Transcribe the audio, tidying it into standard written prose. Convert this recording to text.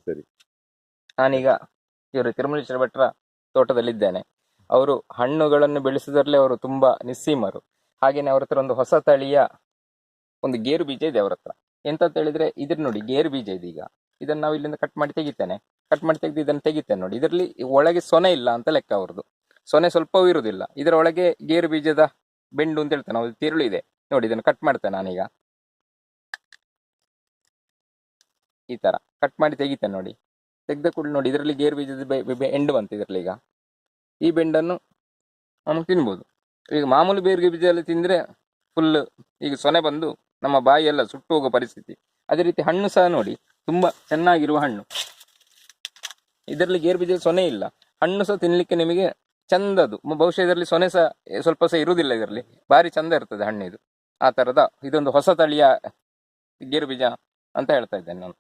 ಸರಿ. ನಾನೀಗ ಇವರು ತಿರುಮಲೇಶ್ವರ ಭಟ್ರ ತೋಟದಲ್ಲಿದ್ದೇನೆ. ಅವರು ಹಣ್ಣುಗಳನ್ನು ಬೆಳೆಸುವುದರಲ್ಲಿ ಅವರು ತುಂಬಾ ನಿಸ್ಸೀಮರು. ಹಾಗೇನೆ ಅವ್ರ ಹತ್ರ ಒಂದು ಹೊಸ ತಳಿಯ ಒಂದು ಗೇರು ಬೀಜ ಇದೆ ಅವ್ರ ಹತ್ರ. ಎಂತಂತ ಹೇಳಿದ್ರೆ ಇದ್ರ ನೋಡಿ, ಗೇರು ಬೀಜ ಇದೆ. ಈಗ ಇದನ್ನ ನಾವು ಇಲ್ಲಿಂದ ಕಟ್ ಮಾಡಿ ತೆಗಿತೇನೆ. ಕಟ್ ಮಾಡಿ ತೆಗೆದು ಇದನ್ನು ತೆಗಿತೇನೆ ನೋಡಿ. ಇದರಲ್ಲಿ ಒಳಗೆ ಸೊನೆ ಇಲ್ಲ ಅಂತ ಲೆಕ್ಕ ಅವ್ರದ್ದು. ಸೊನೆ ಸ್ವಲ್ಪವೂ ಇರುವುದಿಲ್ಲ. ಇದರ ಒಳಗೆ ಗೇರು ಬೀಜದ ಬೆಂಡು ಅಂತ ಹೇಳ್ತೇನೆ, ಅದು ತಿರುಳು ಇದೆ ನೋಡಿ. ಇದನ್ನು ಕಟ್ ಮಾಡ್ತೇನೆ ನಾನೀಗ. ಈ ತರ ಕಟ್ ಮಾಡಿ ತೆಗಿತೇನೆ ನೋಡಿ. ತೆಗೆದ ಕೂಡಲೇ ನೋಡಿ, ಇದರಲ್ಲಿ ಗೇರು ಬೀಜದ ಎಂಡು ಬಂತು ಇದರಲ್ಲಿ. ಈಗ ಈ ಬೆಂಡನ್ನು ನಮಗೆ ತಿನ್ಬೋದು. ಈಗ ಮಾಮೂಲಿ ಬೇರೆ ಬೀಜ ಎಲ್ಲ ತಿಂದ್ರೆ ಫುಲ್ ಈಗ ಸೊನೆ ಬಂದು ನಮ್ಮ ಬಾಯಿ ಎಲ್ಲ ಸುಟ್ಟು ಹೋಗೋ ಪರಿಸ್ಥಿತಿ. ಅದೇ ರೀತಿ ಹಣ್ಣು ಸಹ ನೋಡಿ, ತುಂಬಾ ಚೆನ್ನಾಗಿರುವ ಹಣ್ಣು. ಇದರಲ್ಲಿ ಗೇರು ಬೀಜ ಸೊನೆ ಇಲ್ಲ, ಹಣ್ಣು ಸಹ ತಿನ್ಲಿಕ್ಕೆ ನಿಮಗೆ ಚಂದದು. ಬಹುಶಃ ಇದರಲ್ಲಿ ಸೊನೆ ಸಹ ಸ್ವಲ್ಪ ಸಹ ಇರುವುದಿಲ್ಲ. ಇದರಲ್ಲಿ ಭಾರಿ ಚಂದ ಇರ್ತದೆ ಹಣ್ಣು ಇದು. ಆ ತರದ ಇದೊಂದು ಹೊಸ ತಳಿಯ ಗೇರು ಬೀಜ ಅಂತ ಹೇಳ್ತಾ ಇದ್ದೇನೆ ನಾನು.